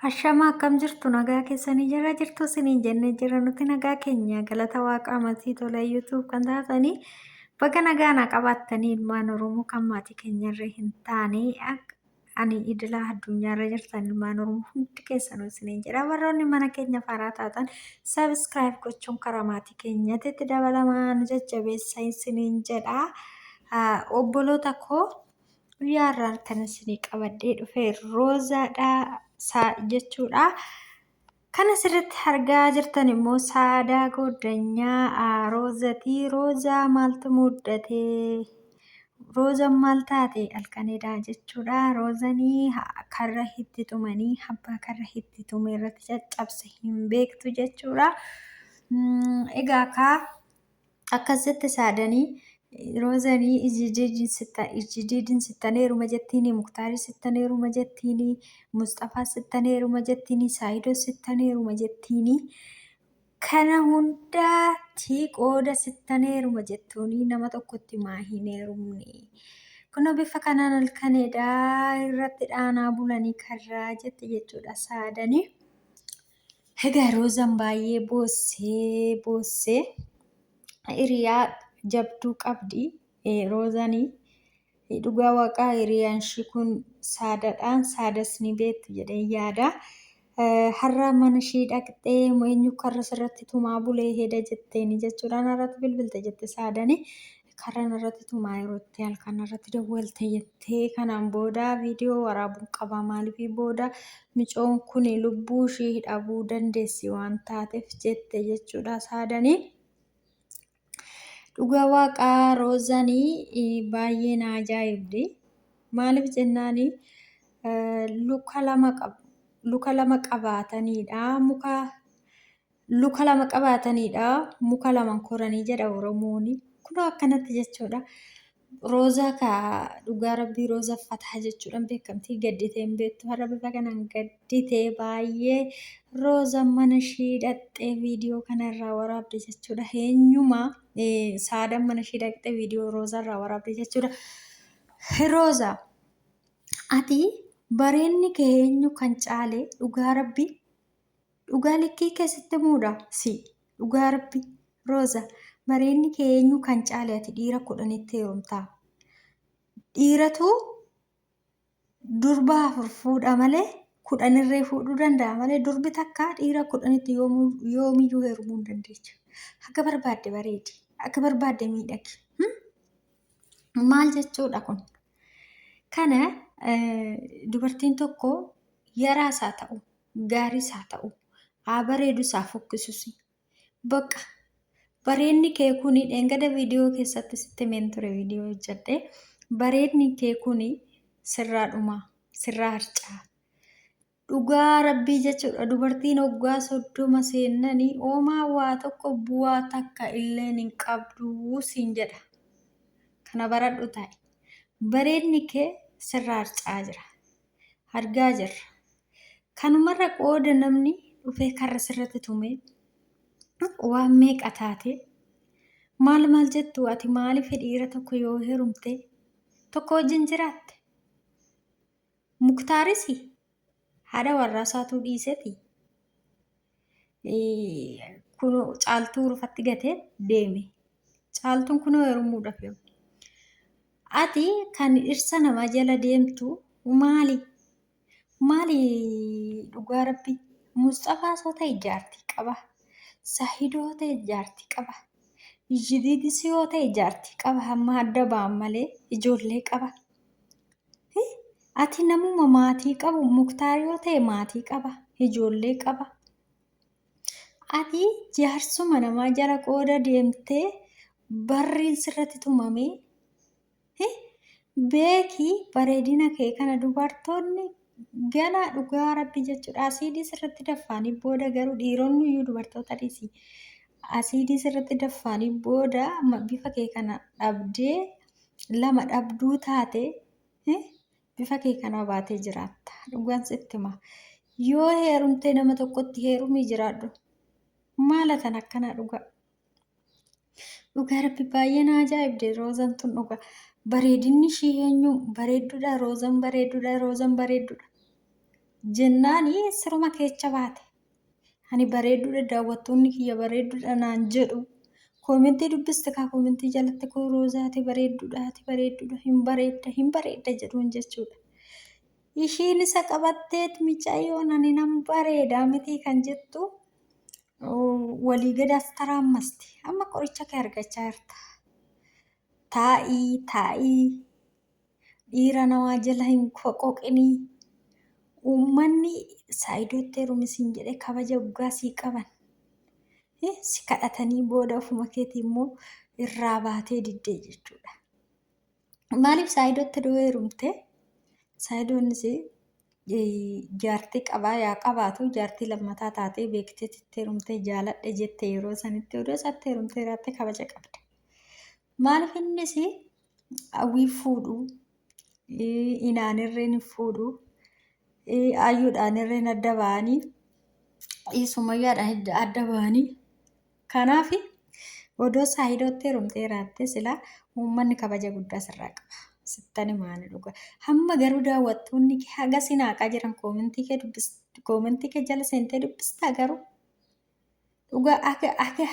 Hashama akkam jirtu nagaa keessanii jira jirtu isiniin jennee jira nuti nagaa keenya galata waaqa amantii tola YouTube kan taatanii baga nagaa na qabattanii ilmaan Oromoo kan maatii keenyarra hin taane ani idila addunyaarra jirtan ilmaan Oromoo hundi keessanuu isiniin jedha warroonni mana keenya faaraa taatan subscribe gochuun karaa maatii keenyatti dabalamaan jajjabeessa isiniin jedha obboloota koo guyyaa irraa kan isinii qabadhee dhufe roozaadha jechuudha. Kan asirratti argaa jirtan immoo Saadaa Goddanyaa Roozatii. Roozaa maaltu muddatee? Roozaan maal taate halkanidha jechuudha. Roozanii karra itti tumanii abbaa karra itti tume irratti caccabse hin beektu jechuudha. Egaa akkasitti saadanii Roozanii ijjidiin sittaneeruma jettiini, Muktaarii sittaneeruma jettiini, Mustafaa sittaneeruma jettiini, Saayidoo sittaneeruma jettiini. Kana hundaatti qooda sittaneeruma jettuuni nama tokkotti maa hin heerumne. Kunoo bifa kanaan halkanidha irratti dhaanaa bulanii karraa jette jechuudha saadanii. Egaa Roozaan baay'ee boossee hiriyaa jabduu qabdi Roozanii dhugaa waaqaa hiriyaan ishii kun saadadhaan saadas ni beektu jedhee yaada. Har'a mana ishii dhaqxee eenyu karra sirratti tumaa bulee heda jetteeni jechuudhaan irratti bilbilte jette saadanii karran irratti tumaa yeroo itti halkan irratti dawwalte jettee kanaan booda viidiyoo waraabuun qaba maaliif booda micoon kun lubbuu ishii dhabuu dandeessi waan taateef jette jechuudha saadanii. Dhugaa waaqaa Roozanii baay'ee na ajaa'ibdi. Maaliif jennaani luka lama qabaatanidha. Luka lama qabaatanidha. Muka lama koranii jedha Oromoon. Kunoo akkanatti jechuudha. Roozaa dhugaa rabbii Roozaa fataa jechuudhaan beekamtii gadditee hin beektu. Har'a bifa kanaan gadditee baay'ee Roozaan mana ishii dhaqxee viidiyoo kanarraa waraabde jechuudha. Eenyumaa Saadaan mana ishii dhaqxee viidiyoo Roozarraa waraabde jechuudha. Roozaa ati bareenni kee eenyu kan caale dhugaa rabbii dhugaa likkii keessatti muudha si dhugaa rabbii Roozaa bareenni kee eenyu kan caale ati dhiira 10tti heerumtaa. Dhiiratu durba 4 fuudha malee 10 irree fuudhuu danda'a malee durbi takka dhiira 10tti yoomiyyuu heerumuu hin dandeechu. Akka barbaadde bareedi. Akka barbaadde miidhagi. Maal jechuudha kun? Kana dubartiin tokko yaraas haa ta'u, gaariis haa ta'u, haa bareedus haa fokkisus. Bakka bareenni kee kuni dhengada viidiyoo keessatti sitti himeen ture viidiyoo hojjedhee bareedni kee kuni sirraa dhumaa, sirraa harca'a. Dhugaa rabbii jechuudha dubartiin waggaa 30 seennanii oomaa waa tokko bu'aa takka illee hin qabdu siin jedha. Kana baradhu taa'e. Bareedni kee sirraa harca'aa jira. Argaa jirra. Kanumarra qooda namni dhufee karra sirratti tumee waan meeqa taate maal jettu ati maaliif dhiira tokko yoo heerumte tokko wajjin jiraatte? Muktaaris haadha warraa isaatuu dhiiseeti. Kunoo caaltuu rufatti gatee deeme. Caaltuun kunoo heerumuudhaaf yoo. Ati kan dhirsa namaa jala deemtu maali? Maali dhugaa rabbii? Mustafaa soota ijaartii qaba. Saahidoo ta'e ijaartii qaba. Ijjidiidis yoo ta'e ijaartii qaba. Hamma adda ba'an malee ijoollee qaba. Ati namuma maatii qabu Muktaar yoo ta'e maatii qaba. Ijoollee qaba. Ati jaarsuma namaa jala qooda deemtee barriin sirratti tumamee beekii bareedina kee kana dubartoonni gana dhugaa rabbii jechuudha. Asiidii sirratti daffaanii booda garuu dhiironni iyyuu dubartoota dhiisi. Asiidii sirratti daffaanii booda bifa kee kana dhabdee lama dhabduu taate bifa kee kana baatee jiraatta. Dhugaan sitti hima. Yoo heerumtee nama tokkotti heerumii jiraadhu. Maalatan akkana dhugaa. Dhugaa rabbi baay'ee na ajaa'ibde Roozaan tun dhugaa. Bareedinni ishii eenyu bareedduudha Roozaan bareedduudha Roozaan bareedduudha. jennaani siruma keecha baate. Ani bareedduudha daawwattoonni kiyya bareedduudha naan jedhu. Koomentii dubbiste kaa koomentii jalatti koo roozaati bareedduudha hin bareedda jedhuun jechuudha. Ishiin isa qabatteet micayyoon ani nan bareedaa miti kan jettu walii gadaas taraamasti. Amma qoricha kee argachaa jirta. Taa'ii dhiira namaa jala hin qoqinii. Uummanni saayidootti heerumisiin jedhee kabaja waggaa sii qaban. Si kadhatanii booda ofuma keetii immoo irraa baatee diddee jechuudha. Maaliif saayidootti doo heerumte? Saayidoonnis jaartii qabaa yaa qabaatu jaartii lammataa taatee beekteetti heerumtee jaaladhe jette yeroo sanitti odoo isaatti heerumtee irratti kabaja qabda. Maaliif innis hawwii fuudhu inaanirreen fuudhu ayyuudhaan irreen adda ba'anii sumayyaadhaan adda ba'anii kanaaf odoo saayidootti heerumtee raatte sila uummanni kabaja guddaa sirraa qaba. Sittani maali dhugaa. Hamma garuu daawwattoonni haga sinaaqaa jiran koomentii kee jala seentee dubbistaa garuu dhugaa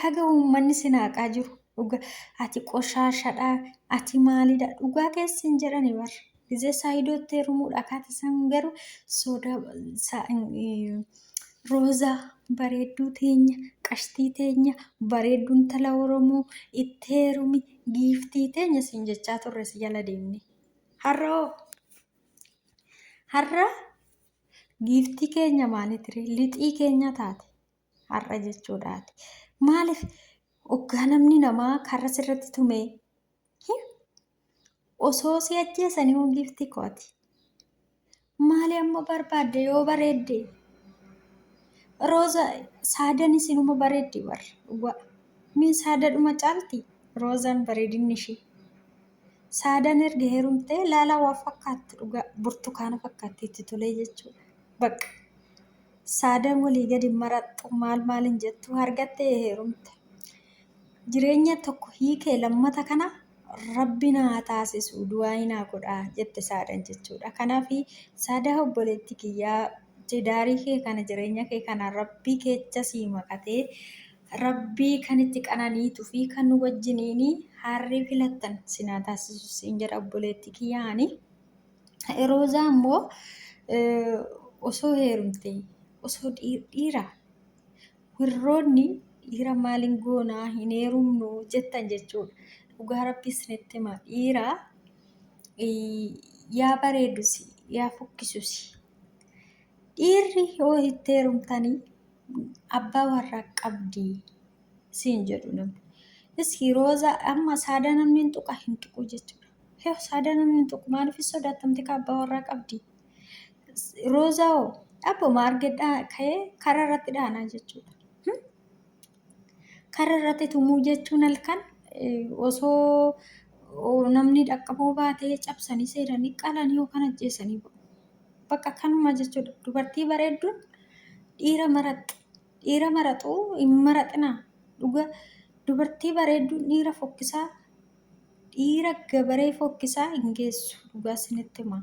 haga uummanni sinaaqaa jiru dhugaa ati qoshaashadhaa ati maalidha dhugaa keessi hin jedhani warra. Gizee saayidootti heerumuudha kaati san garuu roozaa bareedduu teenya qashtii teenya bareedduun tala Oromoo itti heerumi giiftii teenya siin jechaa turre si jala deemne. Har'a giiftii keenya maalitire lixii keenya taate har'a jechuudhaati. Maaliif hoggaa namni namaa karra sirratti tumee osoo si ajjeesanii giiftii kooti. Maali amma barbaadde yoo bareedde? Rooza saadaan isinuma bareeddi warra dhugaa. Min saadaadhuma caalti roozaan bareedinni ishee. Saadaan erga heerumtee laalaa waa fakkaatti dhugaa burtukaana fakkaatti itti tolee jechuudha. Bakka saadaan walii gadi maraxxu maal hin jettu argattee heerumte. Jireenya tokko hiikee lammata kana rabbi naa taasisu du'aa naa godhaa jette saadaan jechuudha. Kanaaf saadaa obboleetti kiyyaa daarii kee kana jireenya kee kana rabbii keecha sii maqatee rabbii kan itti qananiituu fi kan nu wajjiniini harrii filattan sinaa taasisu siin jedha obboleetti kiyyaani. Roozaa immoo osoo heerumte osoo dhiira warroonni dhiira maaliin goonaa hin heerumnu jettan jechuudha. Dhugaa rabbii isinitti hima dhiira yaa bareedusi yaa fokkisusi. Dhiirri yoo itti heerumtanii abbaa warraa qabdi siin jedhu namni. Iski roozaa amma saadaa namni hin tuqu jechuudha. Saadaa namni hin tuqu maaliif sodaatamte ka abbaa warraa qabdi. Roozaa hoo abbuma argedhaa ka'ee karaa irratti dhaanaa jechuudha. Karaa irratti tumuu jechuun halkan osoo namni dhaqqabuu baatee cabsanii seedanii qalanii yookaan ajjeesanii ba'u. Bakka kanuma jechuudha. Dubartii bareedduun dhiira maraxuu hin maraxinaa. Dhugaa dubartii bareedduun dhiira fokkisaa dhiira gabaree fokkisaa hin geessu dhugaa isinitti hima.